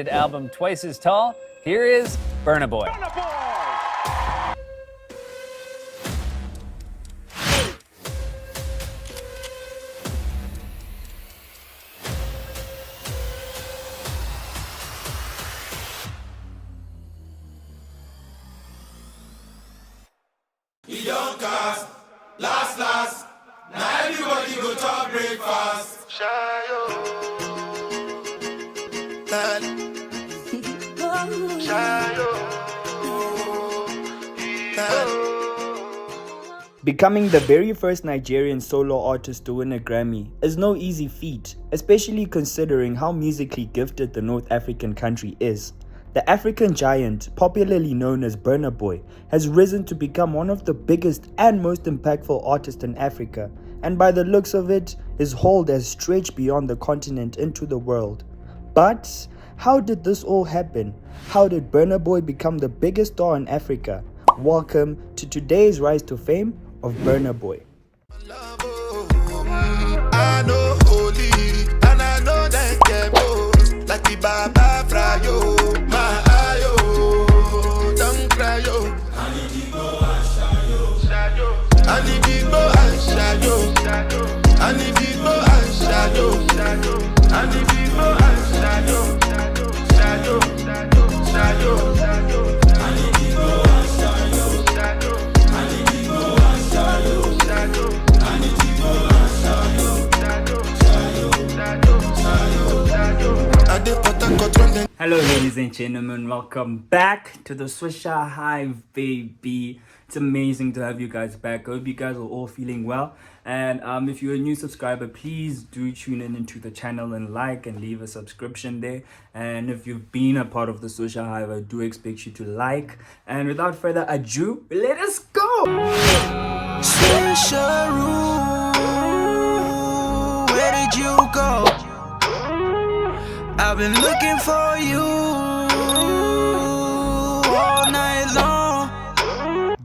Album Twice as Tall. Here is Burna Boy. Burna Boy! He don't cast, last, now everybody go to breakfast. Shayo, Becoming the very first Nigerian solo artist to win a Grammy is no easy feat, especially considering how musically gifted the North African country is. The African giant, popularly known as Burna Boy, has risen to become one of the biggest and most impactful artists in Africa, and by the looks of it, his hold has stretched beyond the continent into the world. But how did this all happen? How did Burna Boy become the biggest star in Africa? Welcome to today's Rise to Fame of Burna Boy. I know holy, and I know that get like the Baba Frayo, my ayo, don't cry yo. I need to go and shadow, I need to go and shadow, I need to go and shadow, I need to go and shadow, shadow, I need to go and shadow, I need to go and shadow, I need to go and Hello ladies and gentlemen, welcome back to the Swisher Hive, baby. It's amazing to have you guys back. I hope you guys are all feeling well. And if you're a new subscriber, please do tune in into the channel and like and leave a subscription there. And if you've been a part of the Swisher Hive, I do expect you to like. And without further ado, let us go! Swisher, where did you go? I've been looking for you all night long.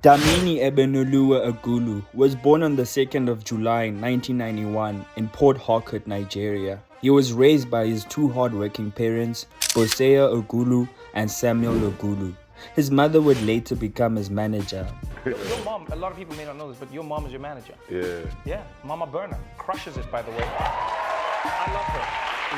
Dlamini Ebenoluwa Agulu was born on the 2nd of July 1991 in Port Harcourt, Nigeria. He was raised by his two hard-working parents, Bosea Agulu and Samuel Agulu. His mother would later become his manager. Your mom, a lot of people may not know this, but your mom is your manager. Yeah. Yeah, Mama Burna crushes it, by the way. I love her.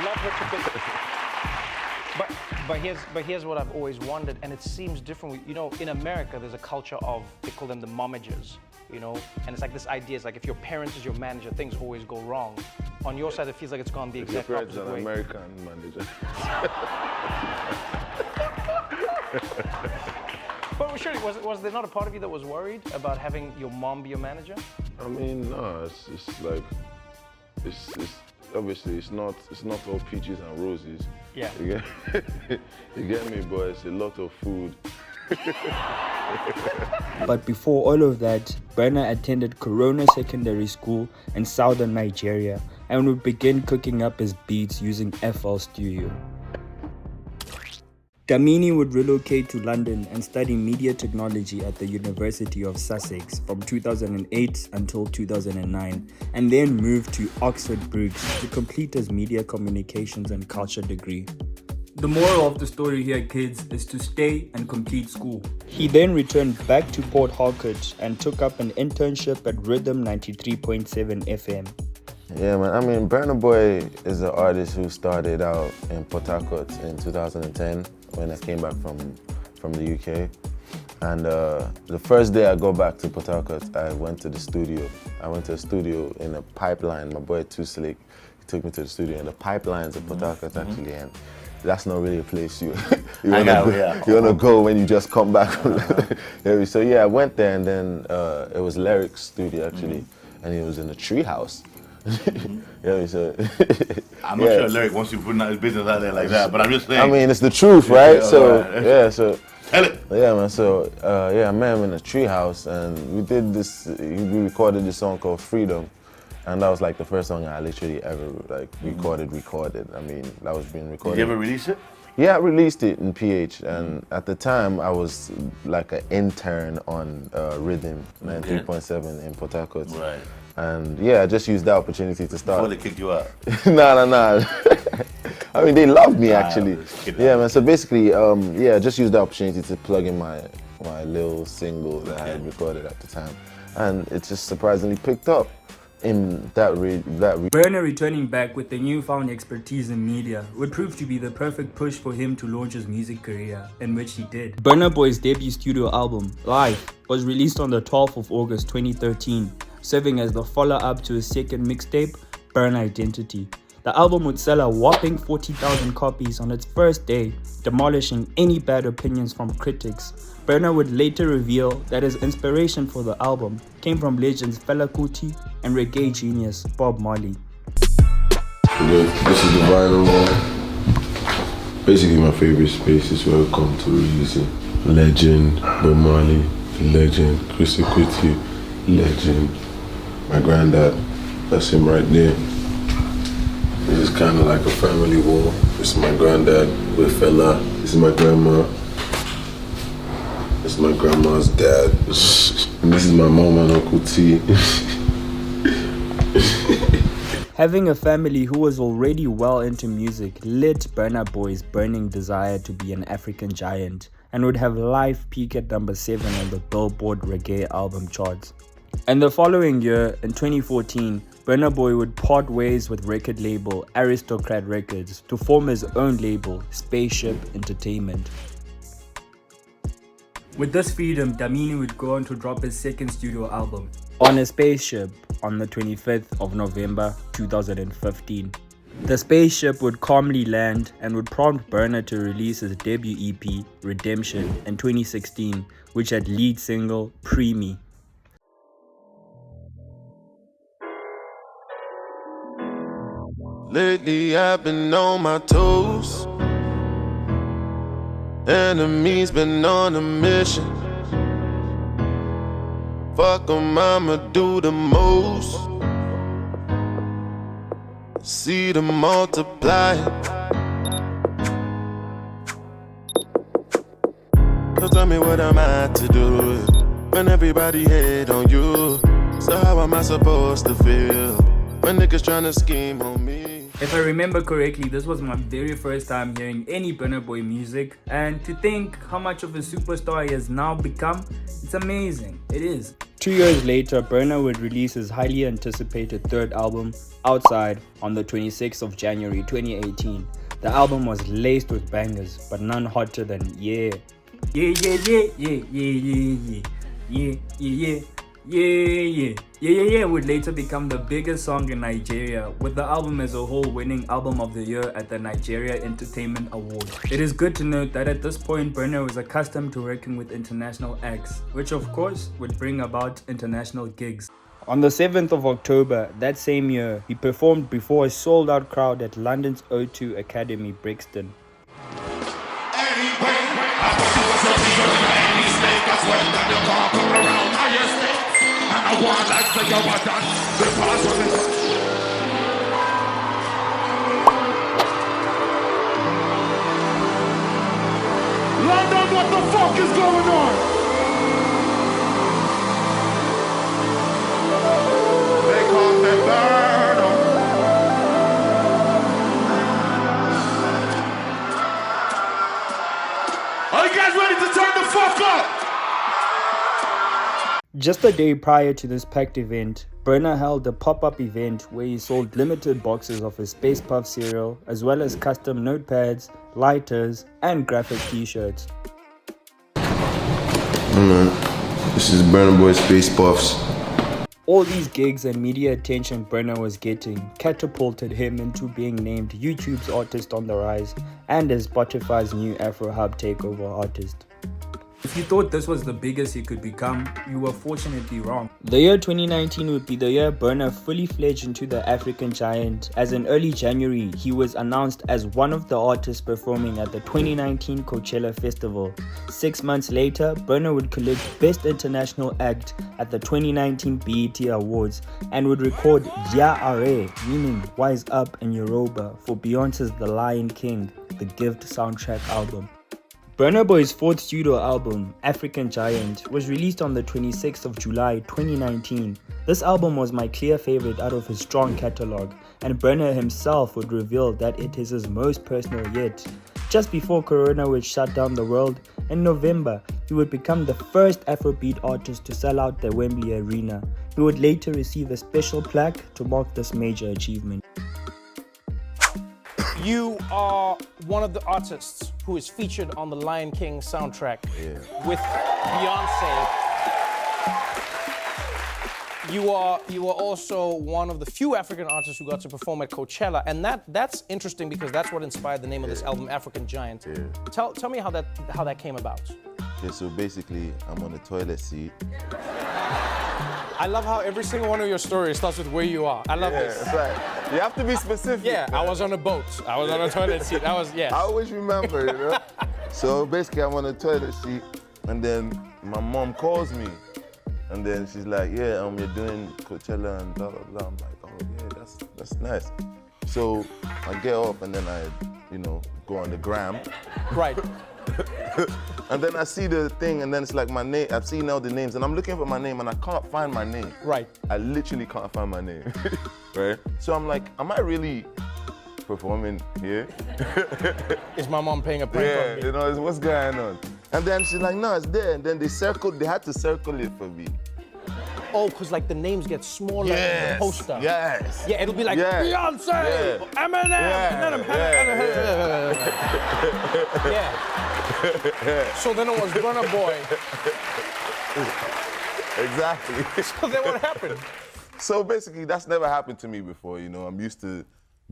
Love her to bits. But here's what I've always wondered, and it seems different. You know, in America, there's a culture of, they call them the momagers, you know? And it's like this idea, it's like if your parents is your manager, things always go wrong. On your side, it feels like it's gone the exact opposite way. Your parents an American manager. But surely, was there not a part of you that was worried about having your mom be your manager? I mean, no, it's like, it's obviously it's not all peaches and roses. Yeah. You get me, but it's a lot of food. But before all of that, Burna attended Corona Secondary School in southern Nigeria and would begin cooking up his beats using FL Studio. Dlamini would relocate to London and study media technology at the University of Sussex from 2008 until 2009, and then moved to Oxford Brookes to complete his media communications and culture degree. The moral of the story here, kids, is to stay and complete school. He then returned back to Port Harcourt and took up an internship at Rhythm 93.7 FM. Yeah, man. I mean, Burna Boy is an artist who started out in Port Harcourt in 2010 when I came back from the UK. And the first day I got back to Port Harcourt, I went to the studio. I went to a studio in a pipeline. My boy Too Slick, he took me to the studio in the pipelines of Port Harcourt actually. And that's not really a place you wanna go when you just come back. So yeah, I went there, and then it was Lyric's studio actually, and it was in a tree house. Yeah, so I'm not sure Lyric wants you putting out his business out there like that, but I'm just saying. I mean, it's the truth, right? So tell it. Yeah, man. So I met him in a tree house, and we did this. We recorded this song called Freedom, and that was like the first song I literally ever like recorded. I mean, that was being recorded. Did you ever release it? Yeah, I released it in PH, and at the time I was like an intern on Rhythm 93.7 in Port Harcourt. Right. And yeah, I just used that opportunity to start. Before they kicked you out. Nah. I mean, they love me actually. Kid. Yeah, man. So basically, yeah, I just used the opportunity to plug in my little single that I had recorded at the time, and it just surprisingly picked up in that Burna returning back with the newfound expertise in media would prove to be the perfect push for him to launch his music career, in which he did. Burna Boy's debut studio album, Live, was released on the 12th of August 2013, serving as the follow-up to his second mixtape, Burn Identity. The album would sell a whopping 40,000 copies on its first day, demolishing any bad opinions from critics. Burna would later reveal that his inspiration for the album came from legends Fela Kuti and reggae genius Bob Marley. This is the vinyl one. Basically my favorite space is where I come to release it. Legend, Bob Marley, legend, Chrissy Kuti, legend. My granddad, that's him right there. This is kind of like a family wall. This is my granddad with Fela. This is my grandma. This is my grandma's dad. And this is my mom and Uncle T. Having a family who was already well into music lit Burna Boy's burning desire to be an African giant, and would have Life peak at number 7 on the Billboard Reggae album charts. And the following year, in 2014, Burna Boy would part ways with record label Aristocrat Records to form his own label, Spaceship Entertainment. With this freedom, Dlamini would go on to drop his second studio album, On a Spaceship, on the 25th of November 2015. The spaceship would calmly land and would prompt Burna to release his debut EP, Redemption, in 2016, which had lead single Preemie. Lately I've been on my toes. Enemies been on a mission. Fuck 'em, I'ma do the most. See them multiply. So tell me what am I to do when everybody hate on you? So how am I supposed to feel when niggas tryna scheme on me? If I remember correctly, this was my very first time hearing any Burna Boy music, and to think how much of a superstar he has now become, it's amazing. It is. 2 years later, Burna would release his highly anticipated third album, Outside, on the 26th of January 2018. The album was laced with bangers, but none hotter than Yeah. Yeah, yeah, yeah, yeah, yeah, yeah, yeah, yeah, yeah, yeah. Yeah would later become the biggest song in Nigeria, with the album as a whole winning Album of the Year at the Nigeria Entertainment Award. It is good to note that at this point, Burna was accustomed to working with international acts, which of course would bring about international gigs. On the 7th of October that same year, he performed before a sold-out crowd at London's O2 Academy, Brixton. London, what the fuck is going on? They call me Burna. Are you guys ready to turn the fuck up? Just a day prior to this packed event, Burna held a pop-up event where he sold limited boxes of his Space Puff cereal, as well as custom notepads, lighters, and graphic t-shirts. This is Burna Boy Space Puffs. All these gigs and media attention Burna was getting catapulted him into being named YouTube's Artist on the Rise and as Spotify's new Afro Hub Takeover artist. If you thought this was the biggest he could become, you were fortunately wrong. The year 2019 would be the year Burna fully fledged into the African giant, as in early January he was announced as one of the artists performing at the 2019 Coachella Festival. 6 months later, Burna would collect Best International Act at the 2019 BET Awards and would record Ya Are, meaning Wise Up in Yoruba, for Beyonce's The Lion King, the Gift soundtrack album. Burna Boy's fourth studio album, African Giant, was released on the 26th of July 2019 This album was my clear favorite out of his strong catalog, and Burna himself would reveal that it is his most personal yet. Just before Corona would shut down the world, in November, he would become the first Afrobeat artist to sell out the Wembley Arena. He would later receive a special plaque to mark this major achievement. You are one of the artists who is featured on the Lion King soundtrack with Beyonce. You are also one of the few African artists who got to perform at Coachella, and that's interesting because that's what inspired the name of this album, African Giant. Tell me how that came about. Okay, so basically, I'm on the toilet seat. I love how every single one of your stories starts with where you are. I love this. It's like, you have to be specific. Yeah, man. I was on a boat. I was on a toilet seat. I always remember, you know? So basically, I'm on the toilet seat, and then my mom calls me. And then she's like, yeah, you're doing Coachella and blah, blah, blah. I'm like, oh yeah, that's nice. So I get up and then I, go on the gram. Right. And then I see the thing and then it's like my name, I've seen all the names and I'm looking for my name and I can't find my name. Right. I literally can't find my name, right? So I'm like, am I really performing here? Is my mom paying a prank on me? What's going on? And then she's like, no, it's there. And then they had to circle it for me. Oh, because like the names get smaller in the poster. Yes. Yeah, it'll be like Beyonce, Eminem, yeah. So then it was Burna Boy. Exactly. So then what happened? So basically, that's never happened to me before, I'm used to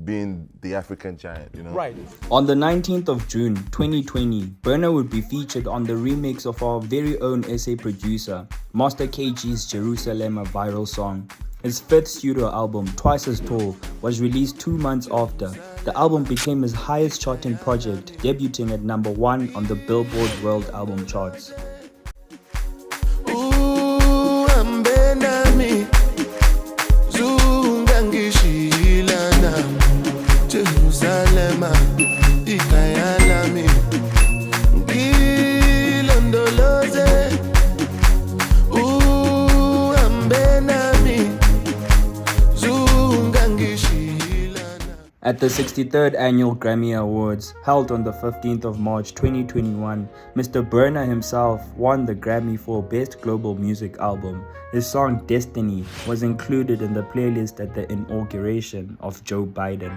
being the African giant, Right. On the 19th of June 2020, Burna would be featured on the remix of our very own SA producer, Master KG's Jerusalem, a viral song. His fifth studio album, Twice as Tall, was released 2 months after. The album became his highest charting project, debuting at number 1 on the Billboard World Album charts. At the 63rd Annual Grammy Awards, held on the 15th of March 2021, Mr. Burna himself won the Grammy for Best Global Music Album. His song Destiny was included in the playlist at the inauguration of Joe Biden.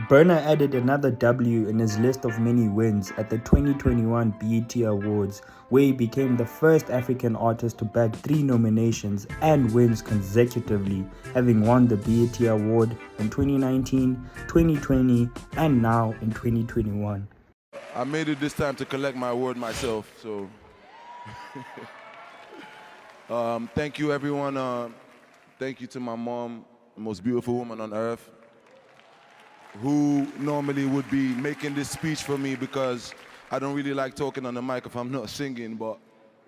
Burna added another W in his list of many wins at the 2021 BET Awards, where he became the first African artist to bag 3 nominations and wins consecutively, having won the BET Award in 2019, 2020, and now in 2021. I made it this time to collect my award myself, so thank you everyone. Thank you to my mom, the most beautiful woman on earth, who normally would be making this speech for me because I don't really like talking on the mic if I'm not singing, but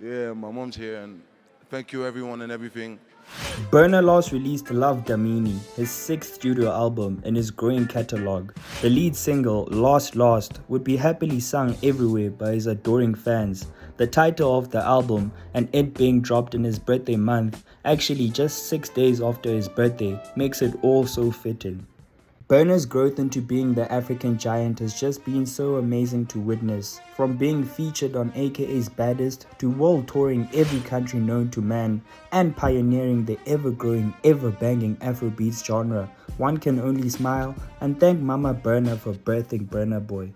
yeah, my mom's here, and thank you everyone and everything. Burna last released Love Damini, his 6th studio album in his growing catalogue. The lead single, Lost Lost, would be happily sung everywhere by his adoring fans. The title of the album, and it being dropped in his birthday month, actually just 6 days after his birthday, makes it all so fitting. Burna's growth into being the African giant has just been so amazing to witness. From being featured on AKA's Baddest to world touring every country known to man and pioneering the ever-growing, ever-banging Afrobeats genre, one can only smile and thank Mama Burna for birthing Burna Boy.